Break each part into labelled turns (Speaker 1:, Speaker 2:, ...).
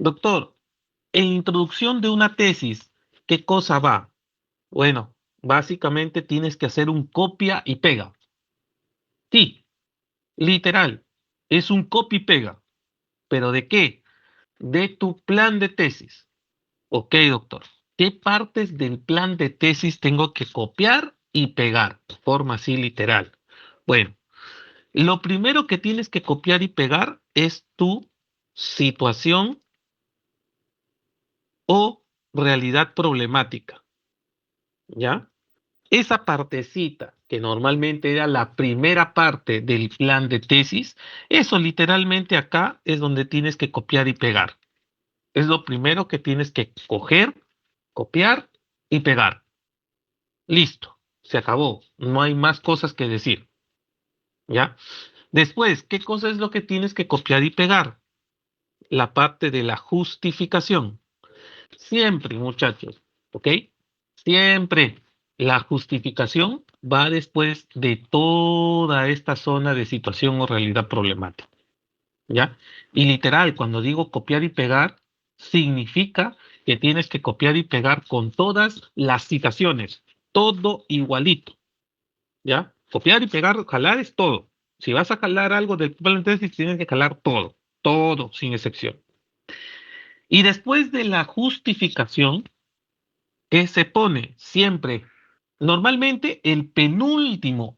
Speaker 1: Doctor, en introducción de una tesis, ¿qué cosa va? Bueno, básicamente tienes que hacer un copia y pega. Sí, literal, es un copia y pega. ¿Pero de qué? De tu plan de tesis. Ok, doctor. ¿Qué partes del plan de tesis tengo que copiar y pegar? De forma así literal. Bueno, lo primero que tienes que copiar y pegar es tu situación o realidad problemática. ¿Ya? Esa partecita, que normalmente era la primera parte del plan de tesis, eso literalmente acá es donde tienes que copiar y pegar. Es lo primero que tienes que coger, copiar y pegar. Listo, se acabó. No hay más cosas que decir. ¿Ya? Después, ¿qué cosa es lo que tienes que copiar y pegar? La parte de la justificación. Siempre, muchachos, ¿ok? Siempre la justificación va después de toda esta zona de situación o realidad problemática, ¿ya? Y literal, cuando digo copiar y pegar, significa que tienes que copiar y pegar con todas las citaciones, todo igualito, ¿ya? Copiar y pegar, jalar es todo. Si vas a jalar algo del plan de tesis, tienes que jalar todo, todo, sin excepción. Y después de la justificación, ¿qué se pone? Siempre. Normalmente el penúltimo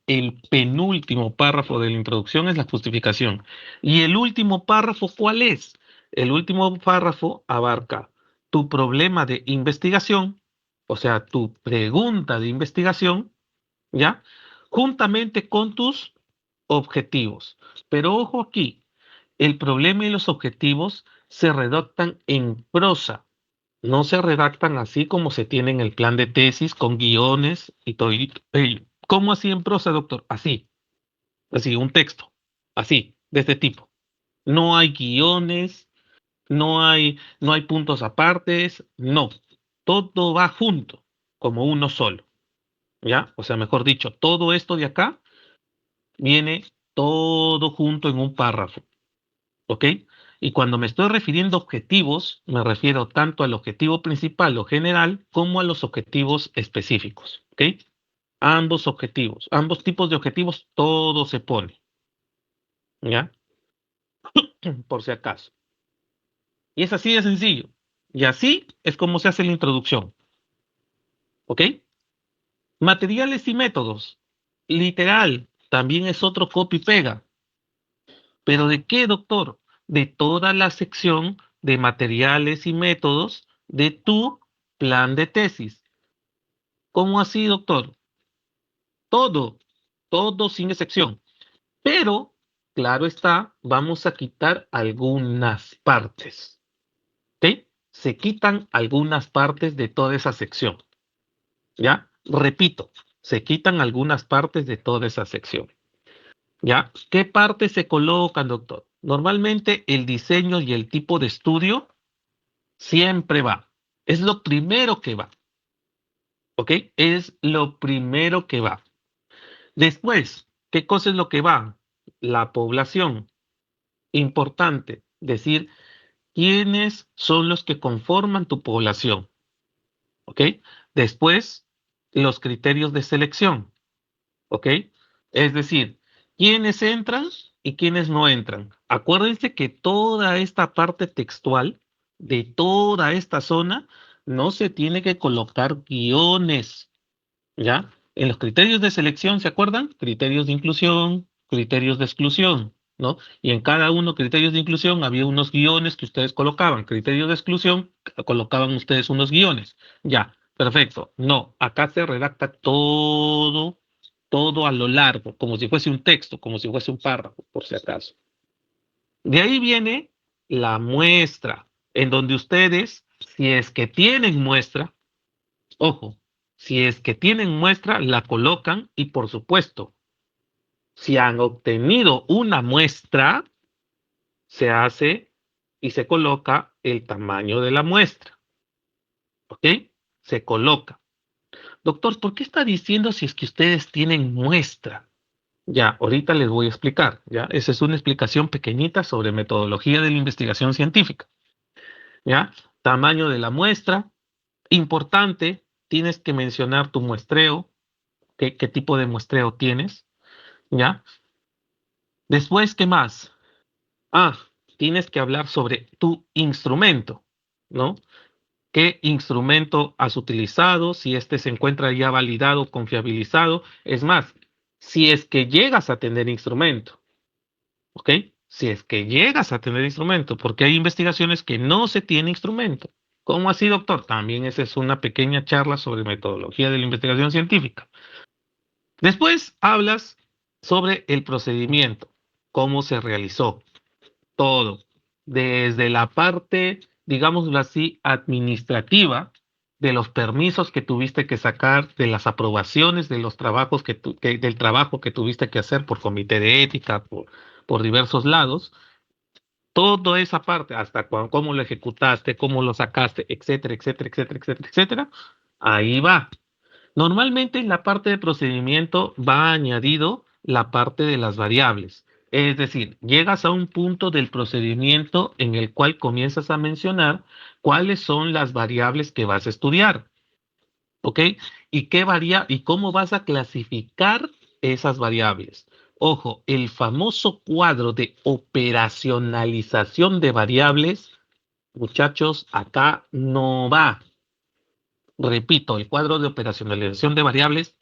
Speaker 1: párrafo de la introducción es la justificación. ¿Y el último párrafo cuál es? El último párrafo abarca tu problema de investigación, o sea, tu pregunta de investigación, ¿ya? Juntamente con tus objetivos. Pero ojo aquí, el problema y los objetivos se redactan en prosa, no se redactan así como se tiene en el plan de tesis con guiones y todo ello. ¿Cómo así en prosa, doctor? Así, así, un texto, así, de este tipo. No hay guiones, no hay puntos apartes, no. Todo va junto, como uno solo, ¿ya? O sea, mejor dicho, todo esto de acá viene todo junto en un párrafo. ¿Ok? Y cuando me estoy refiriendo a objetivos, me refiero tanto al objetivo principal o general como a los objetivos específicos. ¿Ok? Ambos objetivos, ambos tipos de objetivos, todo se pone. ¿Ya? Por si acaso. Y es así de sencillo. Y así es como se hace la introducción. ¿Ok? Materiales y métodos. Literal, también es otro copy y pega. ¿Pero de qué, doctor? De toda la sección de materiales y métodos de tu plan de tesis. ¿Cómo así, doctor? Todo, todo sin excepción. Pero, claro está, vamos a quitar algunas partes. ¿Ok? Se quitan algunas partes de toda esa sección. ¿Ya? Repito, se quitan algunas partes de toda esa sección. ¿Ya? ¿Qué partes se colocan, doctor? Normalmente el diseño y el tipo de estudio siempre va. Es lo primero que va. ¿Ok? Es lo primero que va. Después, ¿qué cosa es lo que va? La población. Importante decir quiénes son los que conforman tu población. ¿Ok? Después, los criterios de selección. ¿Ok? Es decir, quiénes entran y quiénes no entran. Acuérdense que toda esta parte textual de toda esta zona no se tiene que colocar guiones, ¿ya? En los criterios de selección, ¿se acuerdan? Criterios de inclusión, criterios de exclusión, ¿no? Y en cada uno, criterios de inclusión, había unos guiones que ustedes colocaban. Criterios de exclusión, colocaban ustedes unos guiones. Ya, perfecto. No, acá se redacta todo, todo a lo largo, como si fuese un texto, como si fuese un párrafo, por si acaso. De ahí viene la muestra, en donde ustedes, si es que tienen muestra, ojo, si es que tienen muestra, la colocan y por supuesto, si han obtenido una muestra, se hace y se coloca el tamaño de la muestra. ¿Ok? Se coloca. Doctor, ¿por qué está diciendo si es que ustedes tienen muestra? Ya, ahorita les voy a explicar. Ya, esa es una explicación pequeñita sobre metodología de la investigación científica. ¿ya? Tamaño de la muestra, importante, tienes que mencionar tu muestreo, qué tipo de muestreo tienes, ¿ya? Después, ¿qué más? Ah, tienes que hablar sobre tu instrumento, ¿no? ¿Qué instrumento has utilizado? Si este se encuentra ya validado, confiabilizado. Es más, si es que llegas a tener instrumento, ¿ok? Si es que llegas a tener instrumento, porque hay investigaciones que no se tiene instrumento. ¿Cómo así, doctor? También esa es una pequeña charla sobre metodología de la investigación científica. Después hablas sobre el procedimiento, cómo se realizó, todo, desde la parte, digámoslo así, administrativa, de los permisos que tuviste que sacar, de las aprobaciones de los trabajos del trabajo que tuviste que hacer por comité de ética, por diversos lados, toda esa parte, hasta cómo lo ejecutaste, cómo lo sacaste, etcétera, etcétera, etcétera, etcétera, etcétera, ahí va. Normalmente en la parte de procedimiento va añadido la parte de las variables. Es decir, llegas a un punto del procedimiento en el cual comienzas a mencionar cuáles son las variables que vas a estudiar, ¿ok? Y cómo vas a clasificar esas variables. Ojo, el famoso cuadro de operacionalización de variables, muchachos, acá no va. Repito, el cuadro de operacionalización de variables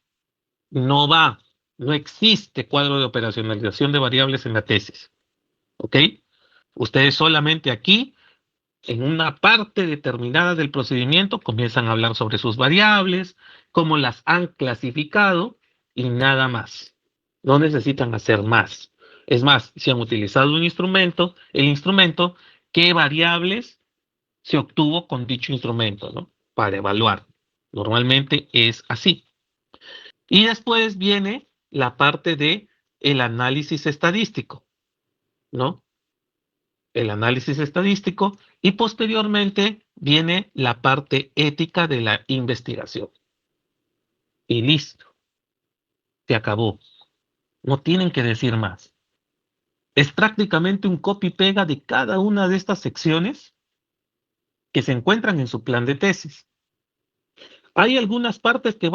Speaker 1: no va, no existe cuadro de operacionalización de variables en la tesis, ¿ok? Ustedes solamente aquí, en una parte determinada del procedimiento, comienzan a hablar sobre sus variables, cómo las han clasificado y nada más. No necesitan hacer más. Es más, si han utilizado un instrumento, el instrumento, qué variables se obtuvo con dicho instrumento, ¿no? Para evaluar. Normalmente es así. Y después viene la parte de el análisis estadístico, ¿no? El análisis estadístico y posteriormente viene la parte ética de la investigación. Y listo, se acabó. No tienen que decir más. Es prácticamente un copy-pega de cada una de estas secciones que se encuentran en su plan de tesis. ¿Hay algunas partes que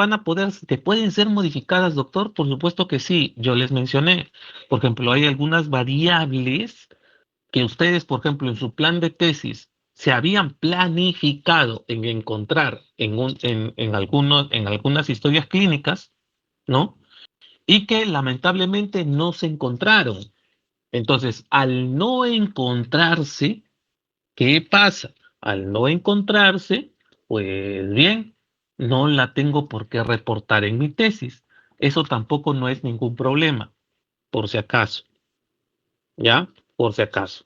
Speaker 1: pueden ser modificadas, doctor? Por supuesto que sí, yo les mencioné. Por ejemplo, hay algunas variables que ustedes, por ejemplo, en su plan de tesis se habían planificado en encontrar en algunas historias clínicas, ¿no? Y que lamentablemente no se encontraron. Entonces, al no encontrarse, ¿qué pasa? Al no encontrarse, pues bien, no la tengo por qué reportar en mi tesis. Eso tampoco no es ningún problema, por si acaso, ¿ya? Por si acaso.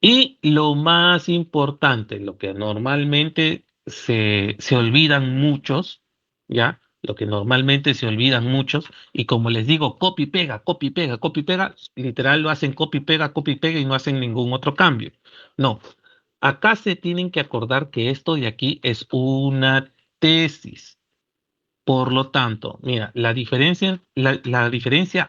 Speaker 1: Y lo más importante, lo que normalmente se olvidan muchos, ¿ya? Lo que normalmente se olvidan muchos, y como les digo, copy, pega, copy, pega, copy, pega, literal lo hacen copy, pega y no hacen ningún otro cambio. No, acá se tienen que acordar que esto de aquí es una tesis. Por lo tanto, mira, la diferencia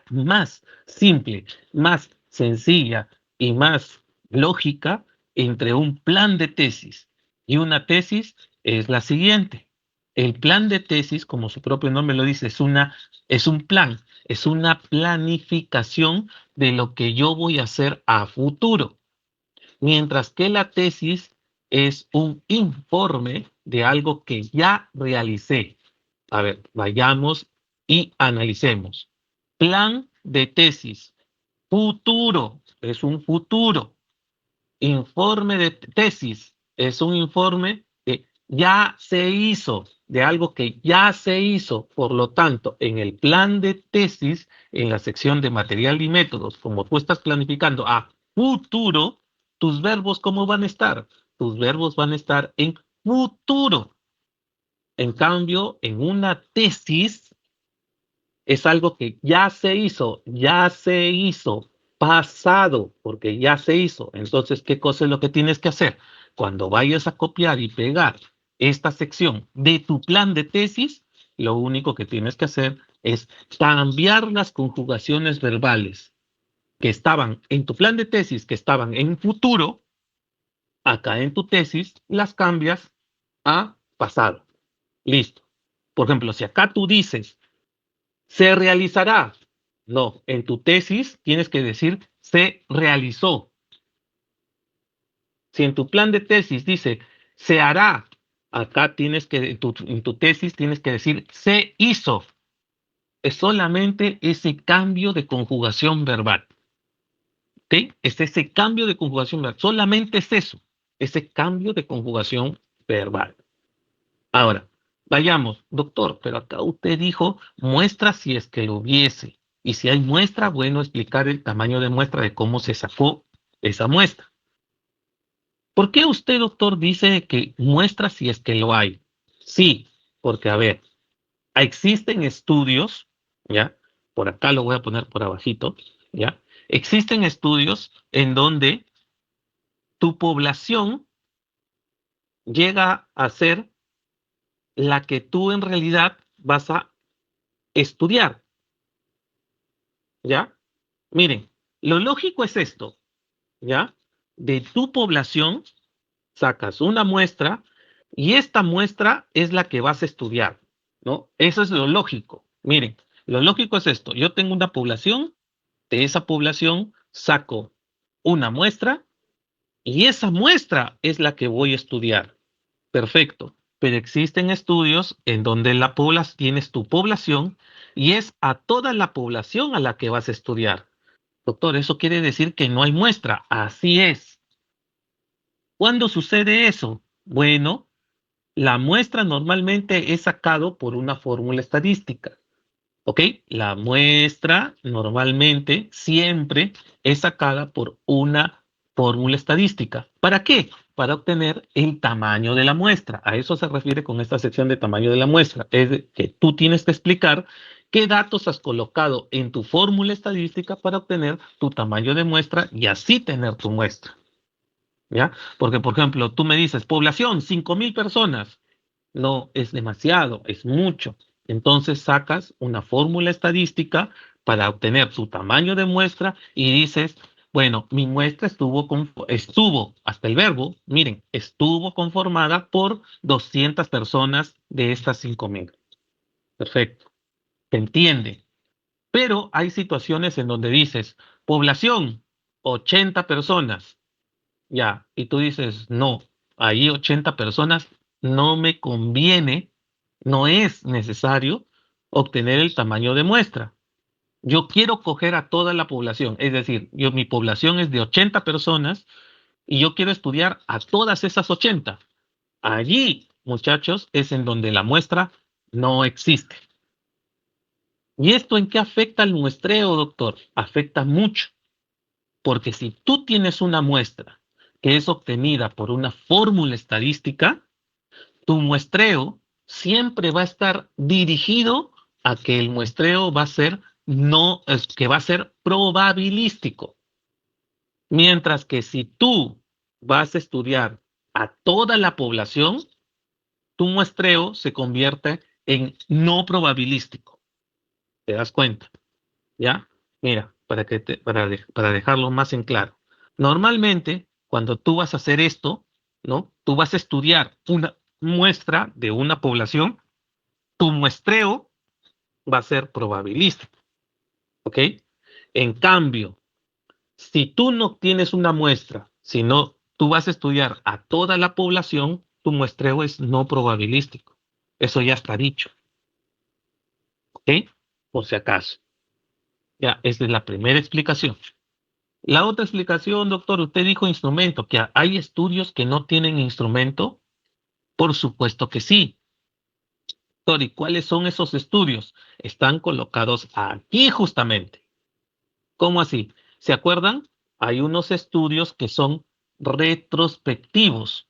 Speaker 1: más simple, más sencilla y más lógica entre un plan de tesis y una tesis es la siguiente. El plan de tesis, como su propio nombre lo dice, es un plan, es una planificación de lo que yo voy a hacer a futuro, mientras que la tesis es un informe de algo que ya realicé. A ver, vayamos y analicemos. Plan de tesis. Futuro es un futuro. Informe de tesis es un informe que ya se hizo, de algo que ya se hizo. Por lo tanto, en el plan de tesis, en la sección de material y métodos, como tú estás planificando a futuro, tus verbos, ¿cómo van a estar? Tus verbos van a estar en futuro. En cambio, en una tesis es algo que ya se hizo, pasado, porque ya se hizo. Entonces, ¿qué cosa es lo que tienes que hacer? Cuando vayas a copiar y pegar esta sección de tu plan de tesis, lo único que tienes que hacer es cambiar las conjugaciones verbales que estaban en tu plan de tesis, que estaban en futuro, acá en tu tesis las cambias a pasado. Listo. Por ejemplo, si acá tú dices, se realizará. No, en tu tesis tienes que decir, se realizó. Si en tu plan de tesis dice, se hará, acá tienes que, en tu tesis tienes que decir, se hizo. Es solamente ese cambio de conjugación verbal. ¿Ok? Es ese cambio de conjugación verbal. Solamente es eso, ese cambio de conjugación verbal. Ahora, vayamos, doctor, pero acá usted dijo muestra si es que lo hubiese. Y si hay muestra, bueno, explicar el tamaño de muestra de cómo se sacó esa muestra. ¿Por qué usted, doctor, dice que muestra si es que lo hay? Sí, porque a ver, existen estudios, ¿ya? Por acá lo voy a poner por abajito, ¿ya? Existen estudios en donde tu población llega a ser la que tú en realidad vas a estudiar, ¿ya? Miren, lo lógico es esto, ¿ya? De tu población sacas una muestra y esta muestra es la que vas a estudiar, ¿no? Eso es lo lógico. Miren, lo lógico es esto. Yo tengo una población, de esa población saco una muestra y esa muestra es la que voy a estudiar. Perfecto. Pero existen estudios en donde la población, tienes tu población y es a toda la población a la que vas a estudiar. Doctor, eso quiere decir que no hay muestra. Así es. ¿Cuándo sucede eso? Bueno, la muestra normalmente es sacado por una fórmula estadística. ¿Ok? La muestra normalmente siempre es sacada por una fórmula estadística. ¿Para qué? Para obtener el tamaño de la muestra. A eso se refiere con esta sección de tamaño de la muestra. Es que tú tienes que explicar qué datos has colocado en tu fórmula estadística para obtener tu tamaño de muestra y así tener tu muestra. ¿Ya? Porque, por ejemplo, tú me dices, población, 5,000 personas. No, es demasiado, es mucho. Entonces sacas una fórmula estadística para obtener tu tamaño de muestra y dices, bueno, mi muestra estuvo, hasta el verbo, miren, estuvo conformada por 200 personas de estas 5,000. Perfecto, se entiende. Pero hay situaciones en donde dices, población, 80 personas. Ya, y tú dices, no, ahí 80 personas no me conviene, no es necesario obtener el tamaño de muestra. Yo quiero coger a toda la población, es decir, mi población es de 80 personas y yo quiero estudiar a todas esas 80. Allí, muchachos, es en donde la muestra no existe. ¿Y esto en qué afecta al muestreo, doctor? Afecta mucho. Porque si tú tienes una muestra que es obtenida por una fórmula estadística, tu muestreo siempre va a estar dirigido a que el muestreo va a ser no, es que va a ser probabilístico. Mientras que si tú vas a estudiar a toda la población, tu muestreo se convierte en no probabilístico. ¿Te das cuenta? ¿Ya? Mira, para dejarlo más en claro. Normalmente, cuando tú vas a hacer esto, ¿no? Tú vas a estudiar una muestra de una población, tu muestreo va a ser probabilístico, ¿ok? En cambio, si tú no tienes una muestra, sino tú vas a estudiar a toda la población, tu muestreo es no probabilístico. Eso ya está dicho, ¿ok? Por si acaso. Ya, esa es la primera explicación. La otra explicación, doctor, usted dijo instrumento, que hay estudios que no tienen instrumento. Por supuesto que sí. Doctor, ¿y cuáles son esos estudios? Están colocados aquí justamente. ¿Cómo así? ¿Se acuerdan? Hay unos estudios que son retrospectivos.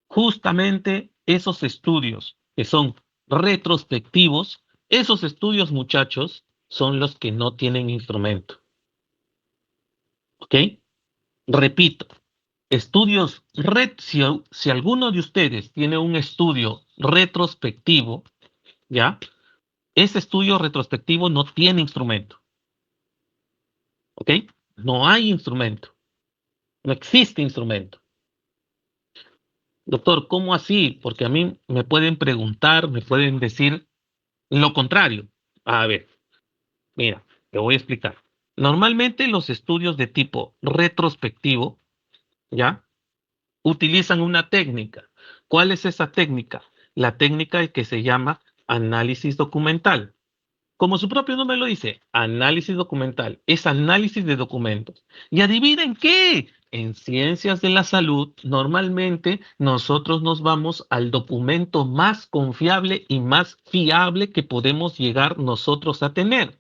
Speaker 1: Justamente esos estudios que son retrospectivos, esos estudios, muchachos, son los que no tienen instrumento. ¿Ok? Repito, si alguno de ustedes tiene un estudio retrospectivo, ¿ya? Ese estudio retrospectivo no tiene instrumento, ¿ok? No hay instrumento, no existe instrumento. Doctor, ¿cómo así? Porque a mí me pueden preguntar, me pueden decir lo contrario. A ver, mira, te voy a explicar. Normalmente los estudios de tipo retrospectivo, ¿ya? Utilizan una técnica. ¿Cuál es esa técnica? La técnica que se llama análisis documental. Como su propio nombre lo dice, análisis documental, es análisis de documentos. ¿Y adivinen qué? En ciencias de la salud, normalmente nosotros nos vamos al documento más confiable y más fiable que podemos llegar nosotros a tener.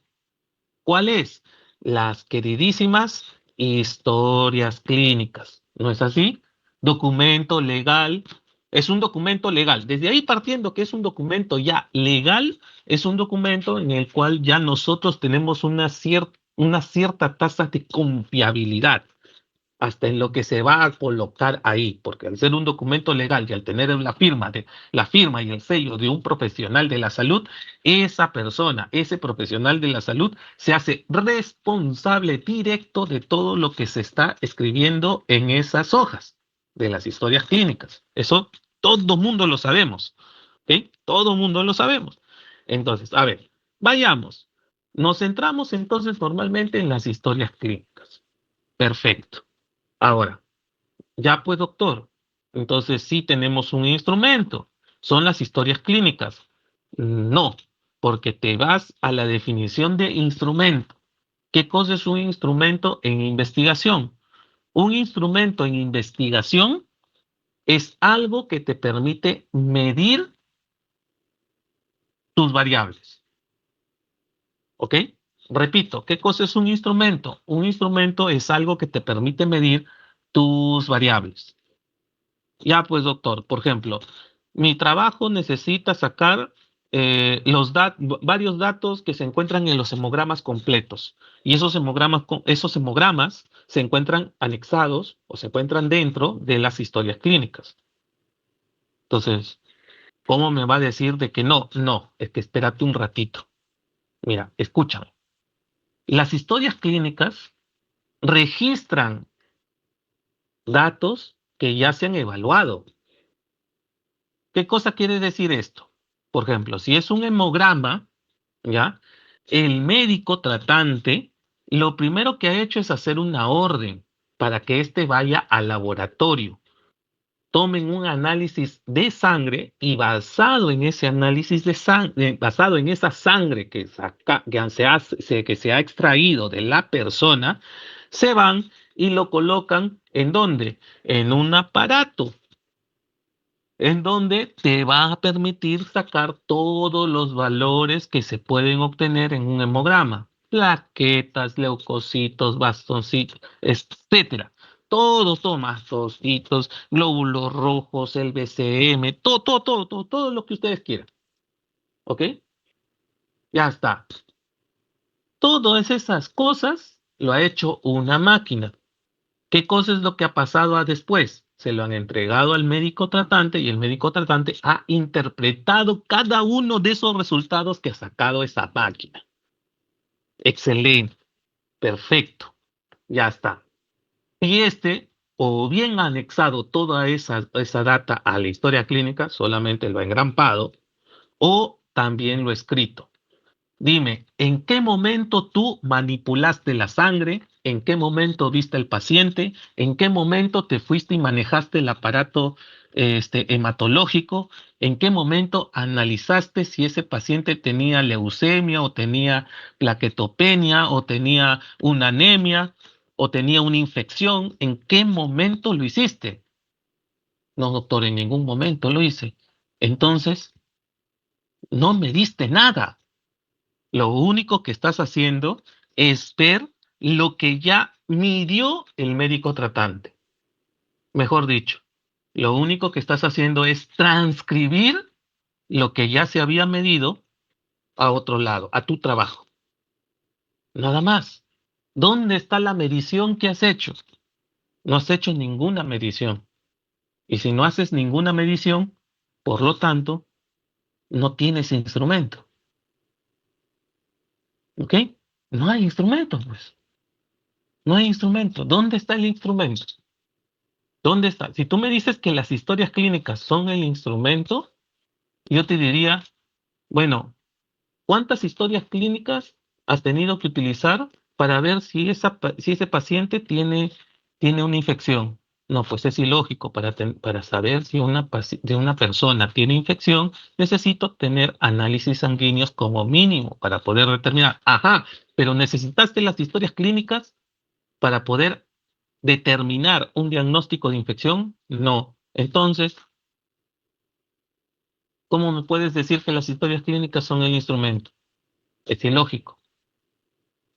Speaker 1: ¿Cuál es? Las queridísimas historias clínicas. ¿No es así? Documento legal. Es un documento legal. Desde ahí partiendo que es un documento ya legal, es un documento en el cual ya nosotros tenemos una cierta tasa de confiabilidad hasta en lo que se va a colocar ahí, porque al ser un documento legal y al tener la firma y el sello de un profesional de la salud, esa persona, ese profesional de la salud, se hace responsable directo de todo lo que se está escribiendo en esas hojas de las historias clínicas. Eso todo mundo lo sabemos, ¿ok? Todo mundo lo sabemos. Entonces, a ver, vayamos. Nos centramos entonces normalmente en las historias clínicas. Perfecto. Ahora, ya pues doctor, entonces sí tenemos un instrumento, son las historias clínicas. No, porque te vas a la definición de instrumento. ¿Qué cosa es un instrumento en investigación? Un instrumento en investigación es algo que te permite medir tus variables, ¿ok? Repito, ¿qué cosa es un instrumento? Un instrumento es algo que te permite medir tus variables. Ya, pues, doctor, por ejemplo, mi trabajo necesita sacar varios datos que se encuentran en los hemogramas completos. Y esos hemogramas se encuentran anexados o se encuentran dentro de las historias clínicas. Entonces, ¿cómo me va a decir de que no? No, es que espérate un ratito. Mira, escúchame. Las historias clínicas registran datos que ya se han evaluado. ¿Qué cosa quiere decir esto? Por ejemplo, si es un hemograma, ¿ya? El médico tratante lo primero que ha hecho es hacer una orden para que éste vaya al laboratorio. Tomen un análisis de sangre y basado en ese análisis de sangre, basado en esa sangre que se ha extraído de la persona, se van y lo colocan ¿en dónde? En un aparato en donde te va a permitir sacar todos los valores que se pueden obtener en un hemograma. Plaquetas, leucocitos, bastoncitos, etcétera. Todos mastocitos, glóbulos rojos, el BCM, todo lo que ustedes quieran. ¿Ok? Ya está. Todas esas cosas lo ha hecho una máquina. ¿Qué cosa es lo que ha pasado después? Se lo han entregado al médico tratante y el médico tratante ha interpretado cada uno de esos resultados que ha sacado esa máquina. Excelente, perfecto, ya está. Y o bien ha anexado toda esa data a la historia clínica, solamente lo ha engrampado, o también lo ha escrito. Dime, ¿en qué momento tú manipulaste la sangre? ¿En qué momento viste al paciente? ¿En qué momento te fuiste y manejaste el aparato hematológico? ¿En qué momento analizaste si ese paciente tenía leucemia o tenía plaquetopenia o tenía una anemia o tenía una infección? ¿En qué momento lo hiciste? No, doctor, en ningún momento lo hice. Entonces, no me diste nada. Lo único que estás haciendo es ver lo que ya midió el médico tratante. Mejor dicho, lo único que estás haciendo es transcribir lo que ya se había medido a otro lado, a tu trabajo. Nada más. ¿Dónde está la medición que has hecho? No has hecho ninguna medición. Y si no haces ninguna medición, por lo tanto, no tienes instrumento. ¿Ok? No hay instrumento, pues. No hay instrumento. ¿Dónde está el instrumento? ¿Dónde está? Si tú me dices que las historias clínicas son el instrumento, yo te diría, bueno, ¿cuántas historias clínicas has tenido que utilizar para ver si, si ese paciente tiene una infección? No, pues es ilógico. Para saber si de una persona tiene infección, necesito tener análisis sanguíneos como mínimo para poder determinar. Ajá, pero necesitaste las historias clínicas para poder determinar un diagnóstico de infección. No. Entonces, ¿cómo me puedes decir que las historias clínicas son el instrumento? Es ilógico.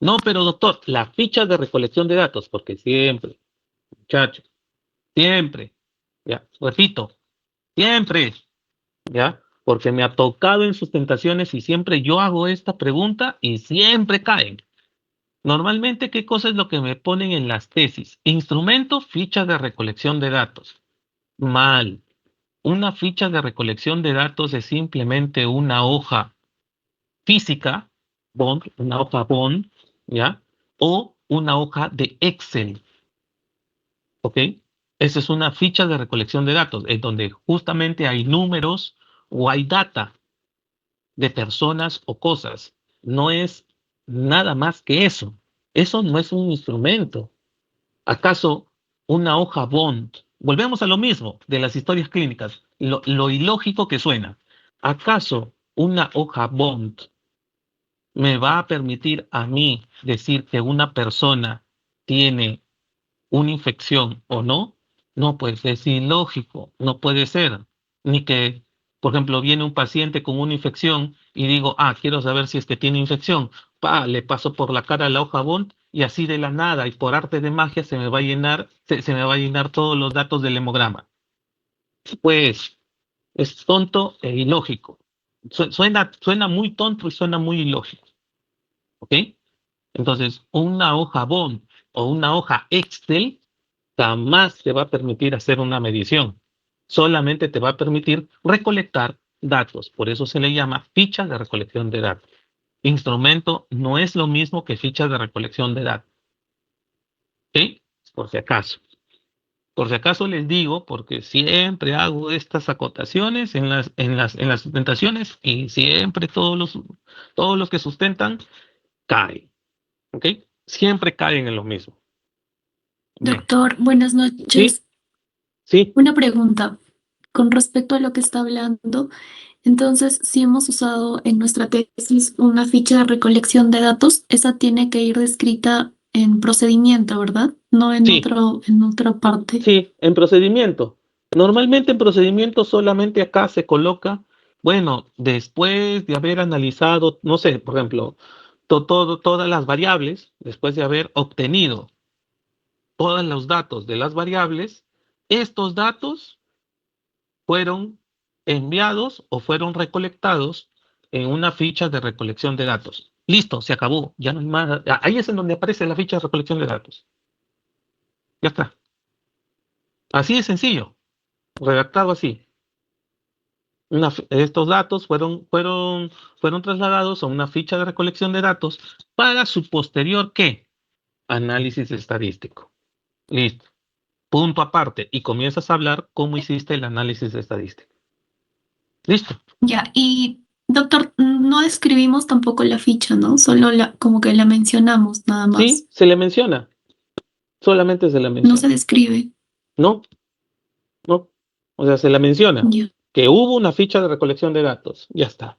Speaker 1: No, pero doctor, la ficha de recolección de datos, porque siempre, muchachos, siempre, ya, repito, siempre, ya, porque me ha tocado en sustentaciones y siempre yo hago esta pregunta y siempre caen. Normalmente, ¿qué cosa es lo que me ponen en las tesis? Instrumento, ficha de recolección de datos. Mal. Una ficha de recolección de datos es simplemente una hoja física, bond, una hoja bond, ¿ya? O una hoja de Excel, ¿ok? Esa es una ficha de recolección de datos, en donde justamente hay números o hay data de personas o cosas. No es nada más que eso. Eso no es un instrumento. ¿Acaso una hoja bond? Volvemos a lo mismo de las historias clínicas, lo ilógico que suena. ¿Acaso una hoja bond me va a permitir a mí decir que una persona tiene una infección o no? No, pues es ilógico, no puede ser. Ni que, por ejemplo, viene un paciente con una infección y digo, quiero saber si es que tiene infección. Le paso por la cara la hoja Bond y así de la nada y por arte de magia se me va a llenar, se me va a llenar todos los datos del hemograma. Pues es tonto e ilógico. Suena muy tonto y suena muy ilógico. ¿Ok? Entonces, una hoja Bond o una hoja Excel jamás te va a permitir hacer una medición. Solamente te va a permitir recolectar datos. Por eso se le llama ficha de recolección de datos. Instrumento no es lo mismo que ficha de recolección de datos. ¿Ok? Por si acaso. Por si acaso les digo, porque siempre hago estas acotaciones en las sustentaciones y siempre todos los que sustentan caen. ¿Ok? Siempre caen en lo mismo. Bien.
Speaker 2: Doctor, buenas
Speaker 1: Sí,
Speaker 2: noches.
Speaker 1: sí,
Speaker 2: Una pregunta con respecto a lo que está hablando. Entonces, si hemos usado en nuestra tesis una ficha de recolección de datos, esa tiene que ir descrita en procedimiento, ¿verdad? No
Speaker 1: sí.
Speaker 2: en otra parte.
Speaker 1: Sí, en procedimiento. Normalmente en procedimiento solamente acá se coloca, bueno, después de haber analizado, no sé, por ejemplo, todas las variables, después de haber obtenido todos los datos de las variables, estos datos fueron enviados o fueron recolectados en una ficha de recolección de datos. Listo, se acabó, ya no hay más. Ahí es en donde aparece la ficha de recolección de datos. Ya está. Así de sencillo, redactado así. Estos datos fueron trasladados a una ficha de recolección de datos para su posterior, ¿qué? Análisis estadístico. Listo. Punto aparte. Y comienzas a hablar cómo hiciste el análisis estadístico. Listo.
Speaker 2: Ya, y doctor, no describimos tampoco la ficha, ¿no? Solo como que la mencionamos nada
Speaker 1: Sí,
Speaker 2: más.
Speaker 1: se le menciona. Solamente se le
Speaker 2: No se
Speaker 1: menciona.
Speaker 2: describe.
Speaker 1: No, no. O sea, se le menciona
Speaker 2: Ya.
Speaker 1: que hubo una ficha de recolección de datos. Ya está.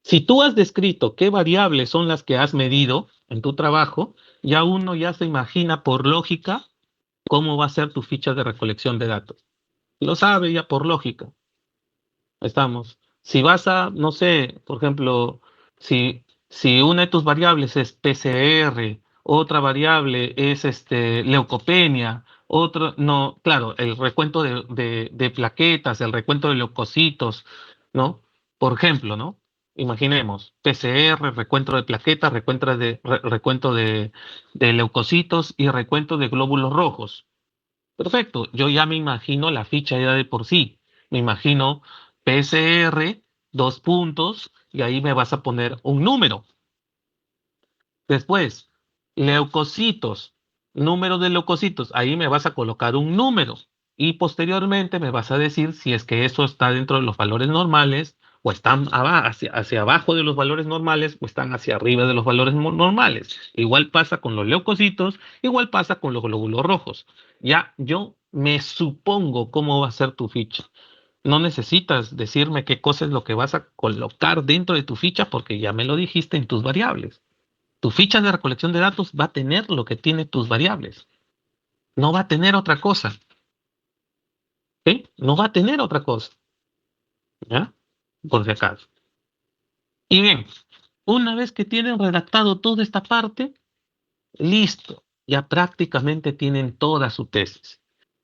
Speaker 1: Si tú has descrito qué variables son las que has medido en tu trabajo, ya uno ya se imagina por lógica cómo va a ser tu ficha de recolección de datos. Lo sabe ya por lógica. Estamos. Si vas a, no sé, por ejemplo, si una de tus variables es PCR, otra variable es leucopenia, otro, no, claro, el recuento de plaquetas, el recuento de leucocitos, ¿no? Por ejemplo, ¿no? Imaginemos, PCR, recuento de plaquetas, recuento de leucocitos y recuento de glóbulos rojos. Perfecto, yo ya me imagino la ficha ya de por sí. Me imagino PCR, dos puntos, y ahí me vas a poner un número. Después, leucocitos. número de leucocitos, ahí me vas a colocar un número y posteriormente me vas a decir si es que eso está dentro de los valores normales o están hacia abajo de los valores normales o están hacia arriba de los valores normales. Igual pasa con los leucocitos, igual pasa con los glóbulos rojos. Ya yo me supongo cómo va a ser tu ficha. No necesitas decirme qué cosa es lo que vas a colocar dentro de tu ficha porque ya me lo dijiste en tus variables. Tu ficha de recolección de datos va a tener lo que tiene tus variables. No va a tener otra cosa. ¿Ok? No va a tener otra cosa. ¿Ya? Por si acaso. Y bien, una vez que tienen redactado toda esta parte, listo. Ya prácticamente tienen toda su tesis.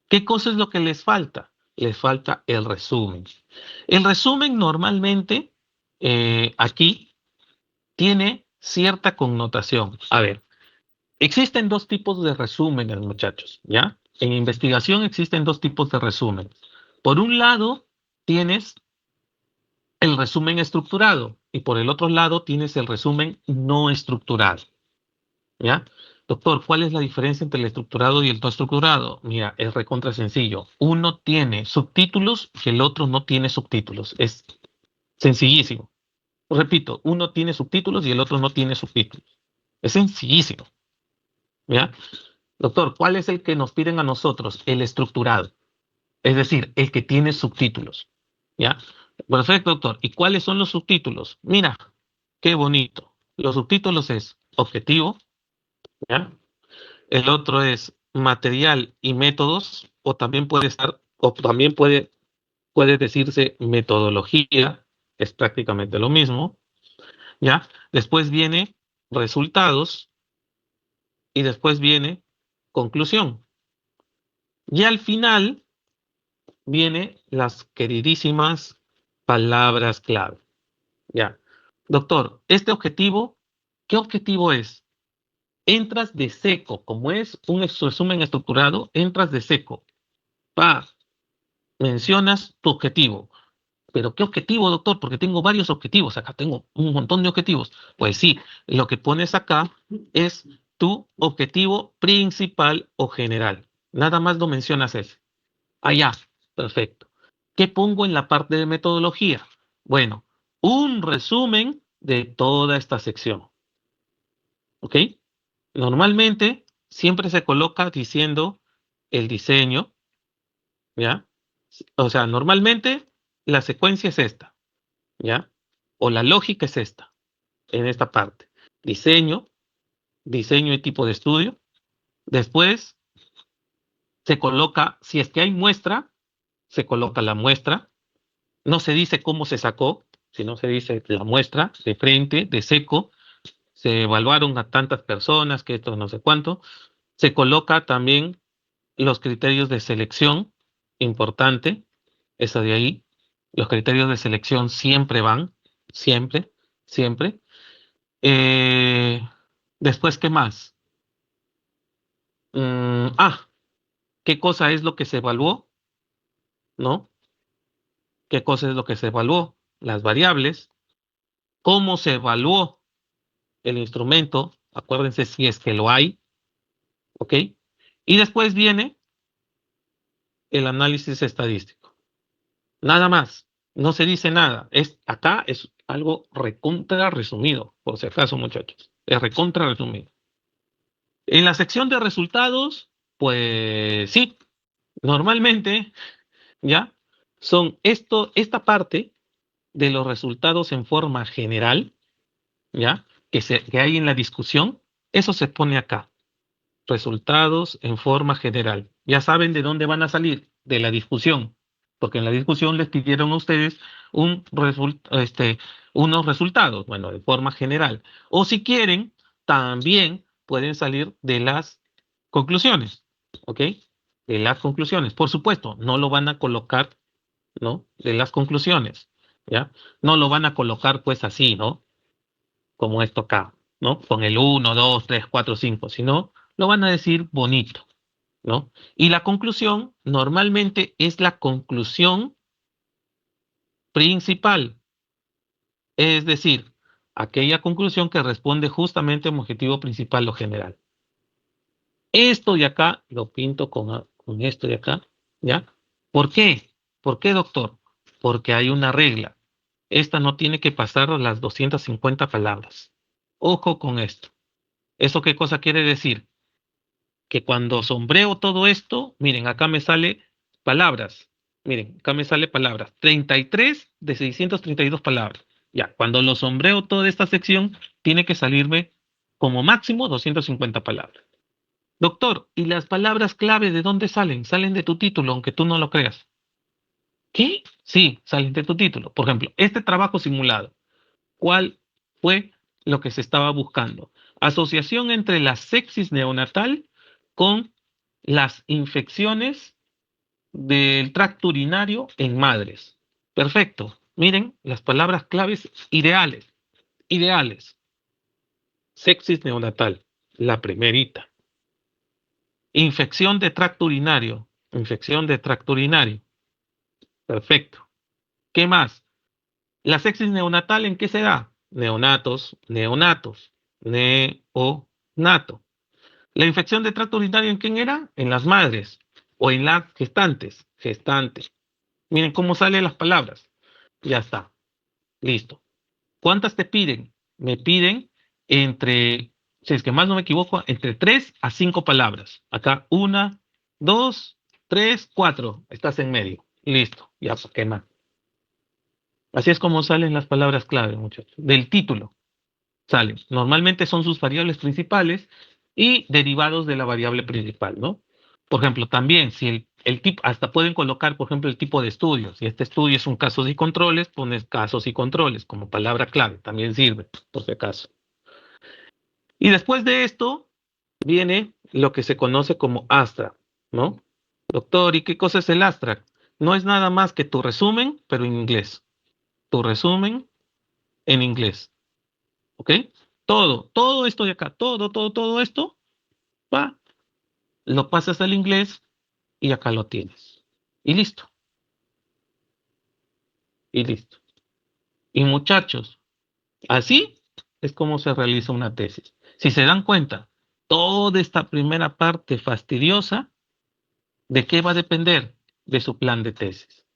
Speaker 1: ¿Qué cosa es lo que les falta? Les falta el resumen. El resumen normalmente aquí tiene cierta connotación. A ver, existen dos tipos de resúmenes, muchachos, ¿ya? En investigación existen dos tipos de resúmenes. Por un lado, tienes el resumen estructurado y por el otro lado tienes el resumen no estructurado, ¿ya? Doctor, ¿cuál es la diferencia entre el estructurado y el no estructurado? Mira, es recontra sencillo. Uno tiene subtítulos y el otro no tiene subtítulos. Es sencillísimo. Repito, uno tiene subtítulos y el otro no tiene subtítulos. Es sencillísimo, ¿ya? Doctor, ¿cuál es el que nos piden a nosotros? El estructurado, es decir, el que tiene subtítulos, ¿ya? Perfecto, doctor. ¿Y cuáles son los subtítulos? Mira, qué bonito. Los subtítulos es objetivo, ¿ya? El otro es material y métodos, o también puede estar, o también puede decirse metodología, es prácticamente lo mismo, ¿ya? Después viene resultados y después viene conclusión. Y al final viene las queridísimas palabras clave. Ya. Doctor, este objetivo, ¿qué objetivo es? Entras de seco, como es un resumen estructurado, entras de seco. Pa, mencionas tu objetivo. ¿Pero qué objetivo, doctor? Porque tengo varios objetivos. Acá tengo un montón de objetivos. Pues sí, lo que pones acá es tu objetivo principal o general. Nada más lo mencionas ese. Allá, perfecto. ¿Qué pongo en la parte de metodología? Bueno, un resumen de toda esta sección. ¿Ok? Normalmente siempre se coloca diciendo el diseño, ¿ya? O sea, normalmente la secuencia es esta, ¿ya? O la lógica es esta, en esta parte. Diseño, diseño y tipo de estudio. Después se coloca, si es que hay muestra, se coloca la muestra. No se dice cómo se sacó, sino se dice la muestra de frente, de seco. Se evaluaron a tantas personas, que esto no sé cuánto. Se coloca también los criterios de selección, importante, eso de ahí. Los criterios de selección siempre van, siempre, siempre. Eh, Después, ¿qué más? ¿Qué cosa es lo que se evaluó? ¿No? ¿Qué cosa es lo que se evaluó? Las variables. ¿Cómo se evaluó el instrumento? Acuérdense si es que lo hay, ¿ok? Y después viene el análisis estadístico. Nada más, no se dice nada. Acá es algo recontra resumido, por si acaso, muchachos. Es recontra resumido. En la sección de resultados, pues sí, normalmente, ¿ya? Son esta parte de los resultados en forma general, ¿ya? Que hay en la discusión, eso se pone acá. Resultados en forma general. Ya saben de dónde van a salir, de la discusión, porque en la discusión les pidieron a ustedes unos resultados, bueno, de forma general. O si quieren, también pueden salir de las conclusiones, ¿ok? De las conclusiones. Por supuesto, no lo van a colocar, ¿no? De las conclusiones, ¿ya? No lo van a colocar pues así, ¿no? Como esto acá, ¿no? Con el uno, 2, 3, 4, 5, sino lo van a decir bonito, ¿no? Y la conclusión normalmente es la conclusión principal, es decir, aquella conclusión que responde justamente a un objetivo principal o general. Esto de acá lo pinto con esto de acá, ¿ya? ¿Por qué? ¿Por qué, doctor? Porque hay una regla. Esta no tiene que pasar las 250 palabras. Ojo con esto. ¿Eso qué cosa quiere decir? Que cuando sombreo todo esto, miren, acá me sale palabras. Miren, acá me sale palabras. 33 de 632 palabras. Ya, cuando lo sombreo toda esta sección, tiene que salirme como máximo 250 palabras. Doctor, ¿y las palabras clave de dónde salen? Salen de tu título, aunque tú no lo creas. ¿Qué? Sí, salen de tu título. Por ejemplo, este trabajo simulado. ¿Cuál fue lo que se estaba buscando? Asociación entre la sepsis neonatal con las infecciones del tracto urinario en madres. Perfecto. Miren las palabras claves ideales. Ideales. Sepsis neonatal, la primerita. Infección de tracto urinario. Infección de tracto urinario. Perfecto. ¿Qué más? La sepsis neonatal, ¿en qué se da? Neonatos, neonatos, neonato. La infección de tracto urinario, ¿en quién era? En las madres o en las gestantes, gestantes. Miren cómo salen las palabras. Ya está, listo. ¿Cuántas te piden? Me piden entre, si es que más no me equivoco, entre 3 a 5 palabras. Acá, 1, 2, 3, 4. Estás en medio. Listo, ya, ¿qué más? Así es como salen las palabras clave, muchachos. Del título salen. Normalmente son sus variables principales y derivados de la variable principal, ¿no? Por ejemplo, también si el tipo, hasta pueden colocar, por ejemplo, el tipo de estudio. Si este estudio es un casos y controles, pones casos y controles como palabra clave. También sirve, por si acaso. Y después de esto viene lo que se conoce como abstract, ¿no? Doctor, ¿y qué cosa es el abstract? No es nada más que tu resumen, pero en inglés. Tu resumen en inglés. ¿Ok? Todo esto de acá, todo esto, va, lo pasas al inglés y acá lo tienes. Y listo, y listo. Y muchachos, así es como se realiza una tesis. Si se dan cuenta, toda esta primera parte fastidiosa, ¿de qué va a depender? De su plan de tesis.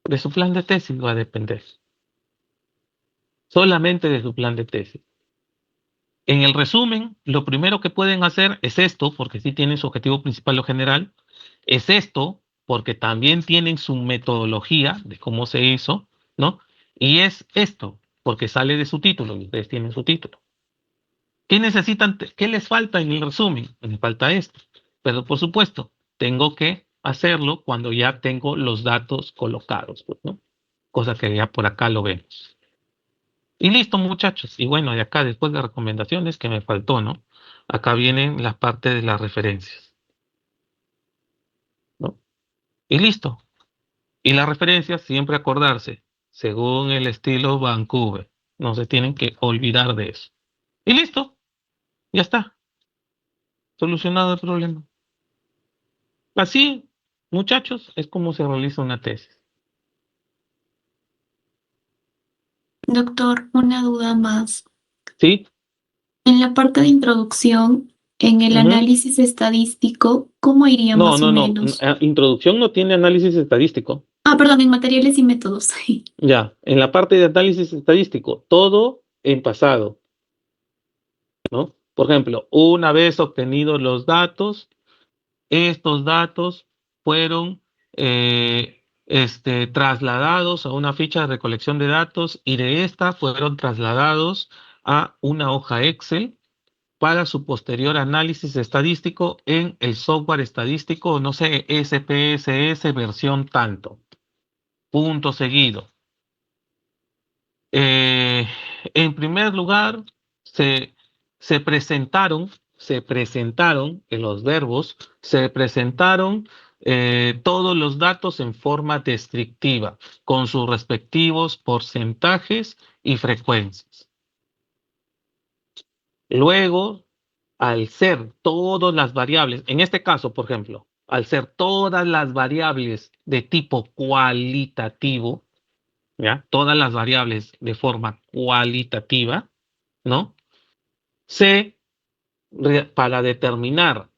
Speaker 1: De su plan de tesis va a depender. Solamente de su plan de tesis. En el resumen, lo primero que pueden hacer es esto, porque sí tienen su objetivo principal o general, es esto, porque también tienen su metodología de cómo se hizo, ¿no? Y es esto, porque sale de su título, y ustedes tienen su título. ¿Qué necesitan? ¿Qué les falta en el resumen? Les falta esto. Pero por supuesto, tengo que hacerlo cuando ya tengo los datos colocados, pues, ¿no? Cosa que ya por acá lo vemos. Y listo, muchachos. Y bueno, de acá, después de recomendaciones, que me faltó, ¿no? Acá vienen las partes de las referencias, ¿no? Y listo. Y las referencias, siempre acordarse, según el estilo Vancouver. No se tienen que olvidar de eso. Y listo, ya está. Solucionado el problema. Así, muchachos, es como se realiza una tesis.
Speaker 2: Doctor, una duda más.
Speaker 1: ¿Sí?
Speaker 2: En la parte de introducción, en el
Speaker 1: Ujú.
Speaker 2: análisis estadístico, ¿cómo iría
Speaker 1: No,
Speaker 2: más o
Speaker 1: no, no.
Speaker 2: menos?
Speaker 1: Introducción no tiene análisis estadístico.
Speaker 2: Ah, perdón, en materiales y métodos.
Speaker 1: Ya, en la parte de análisis estadístico, todo en pasado, ¿no? Por ejemplo, una vez obtenidos los datos, estos datos fueron trasladados a una ficha de recolección de datos y de esta fueron trasladados a una hoja Excel para su posterior análisis estadístico en el software estadístico, no sé, SPSS versión tanto. Punto seguido. Eh, en primer lugar, se, se presentaron en los verbos, se presentaron todos los datos en forma descriptiva, con sus respectivos porcentajes y frecuencias. Luego, al ser todas las variables, en este caso, por ejemplo, al ser todas las variables de tipo cualitativo, ¿ya? Todas las variables de forma cualitativa, ¿no? Se para determinar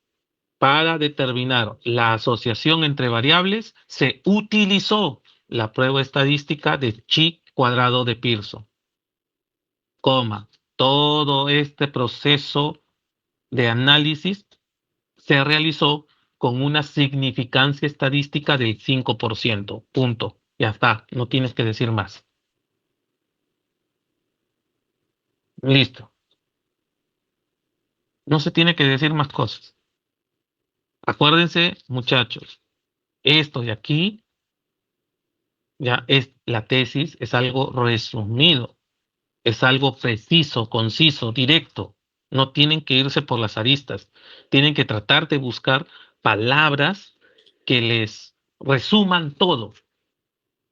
Speaker 1: la asociación entre variables, se utilizó la prueba estadística de chi cuadrado de Pearson, todo este proceso de análisis se realizó con una significancia estadística del 5%. Punto. Ya está, no tienes que decir más. Listo. No se tiene que decir más cosas. Acuérdense, muchachos, esto de aquí ya es la tesis, es algo resumido, es algo preciso, conciso, directo. No tienen que irse por las aristas, tienen que tratar de buscar palabras que les resuman todo.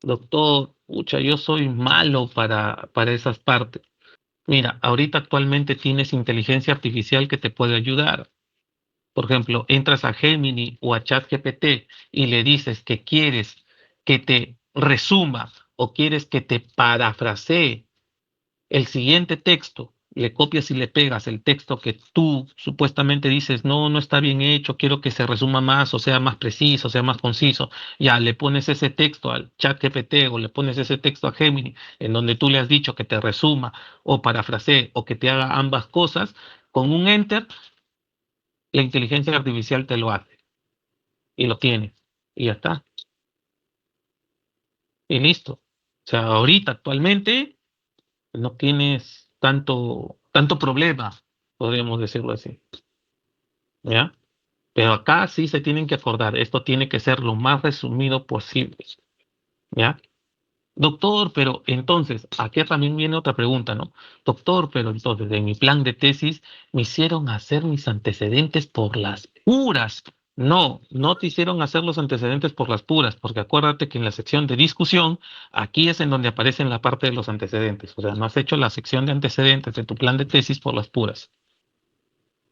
Speaker 1: Doctor, pucha, yo soy malo para esas partes. Mira, ahorita actualmente tienes inteligencia artificial que te puede ayudar. Por ejemplo, entras a Gemini o a ChatGPT y le dices que quieres que te resuma o quieres que te parafrasee el siguiente texto, le copias y le pegas el texto que tú supuestamente dices, no, no está bien hecho, quiero que se resuma más o sea más preciso, sea más conciso, ya le pones ese texto al chat GPT o le pones ese texto a Gemini en donde tú le has dicho que te resuma o parafrasee o que te haga ambas cosas, con un enter, la inteligencia artificial te lo hace y lo tienes y ya está, y listo. O sea, ahorita actualmente no tienes tanto problema, podríamos decirlo así, ¿ya? Pero acá sí se tienen que acordar, esto tiene que ser lo más resumido posible, ¿ya? Doctor, pero entonces, aquí también viene otra pregunta, ¿no? Doctor, pero entonces, en mi plan de tesis me hicieron hacer mis antecedentes por las puras. No, no te hicieron hacer los antecedentes por las puras, porque acuérdate que en la sección de discusión, aquí es en donde aparece la parte de los antecedentes. O sea, no has hecho la sección de antecedentes de tu plan de tesis por las puras,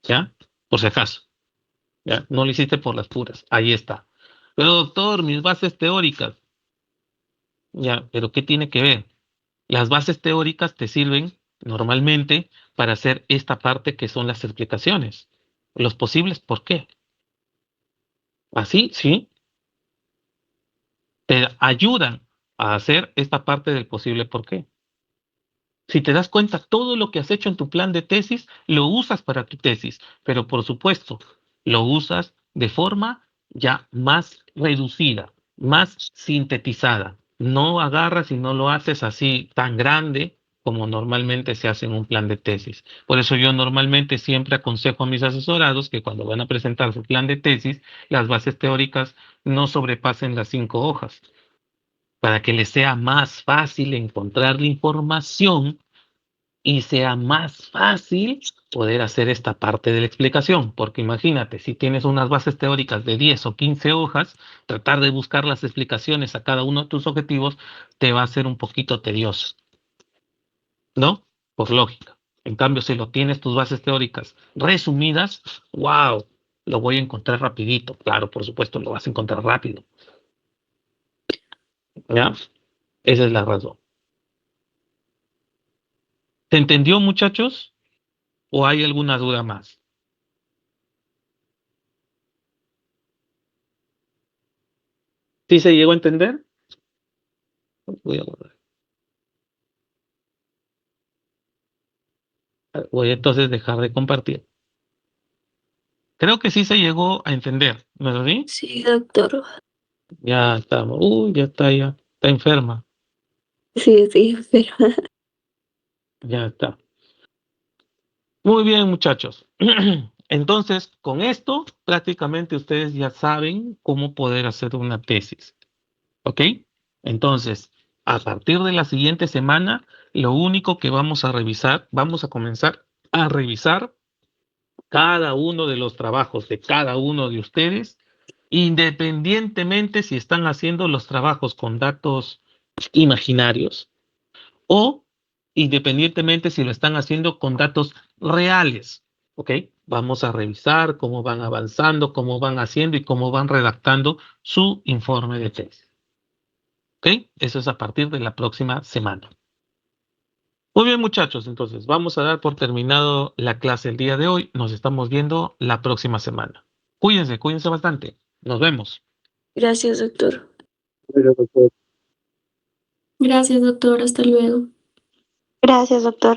Speaker 1: ¿ya? Por si acaso, ¿ya? No lo hiciste por las puras, ahí está. Pero doctor, mis bases teóricas, ¿ya? ¿Pero qué tiene que ver? Las bases teóricas te sirven normalmente para hacer esta parte que son las explicaciones. Los posibles, ¿por qué? Así, sí, te ayudan a hacer esta parte del posible por qué. Si te das cuenta, todo lo que has hecho en tu plan de tesis lo usas para tu tesis, pero por supuesto, lo usas de forma ya más reducida, más sintetizada. No agarras y no lo haces así tan grande como normalmente se hace en un plan de tesis. Por eso yo normalmente siempre aconsejo a mis asesorados que cuando van a presentar su plan de tesis, las bases teóricas no sobrepasen las 5 hojas, para que les sea más fácil encontrar la información y sea más fácil poder hacer esta parte de la explicación, porque imagínate, si tienes unas bases teóricas de 10 o 15 hojas, tratar de buscar las explicaciones a cada uno de tus objetivos te va a ser un poquito tedioso, ¿no? Por lógica. En cambio, si lo tienes tus bases teóricas resumidas, wow, lo voy a encontrar rapidito. Claro, por supuesto, lo vas a encontrar rápido. ¿Ya? Esa es la razón. ¿Se entendió, muchachos? ¿O hay alguna duda más? ¿Sí se llegó a entender? Voy a guardar. Voy a entonces dejar de compartir. Creo que sí se llegó a entender, ¿no es así?
Speaker 3: Sí, doctor.
Speaker 1: Ya estamos. Uy, ya está, ya. Está enferma.
Speaker 3: Sí, pero
Speaker 1: Ya está. Muy bien, muchachos. Entonces, con esto, prácticamente ustedes ya saben cómo poder hacer una tesis. ¿Ok? Entonces, a partir de la siguiente semana, lo único que vamos a revisar, vamos a comenzar a revisar cada uno de los trabajos de cada uno de ustedes, independientemente si están haciendo los trabajos con datos imaginarios o independientemente si lo están haciendo con datos reales. ¿Ok? Vamos a revisar cómo van avanzando, cómo van haciendo y cómo van redactando su informe de tesis. ¿Ok? Eso es a partir de la próxima semana. Muy bien, muchachos, entonces vamos a dar por terminado la clase el día de hoy. Nos estamos viendo la próxima semana. Cuídense, cuídense bastante. Nos vemos.
Speaker 3: Gracias, doctor.
Speaker 2: Gracias, doctor. Hasta luego.
Speaker 3: Gracias, doctor.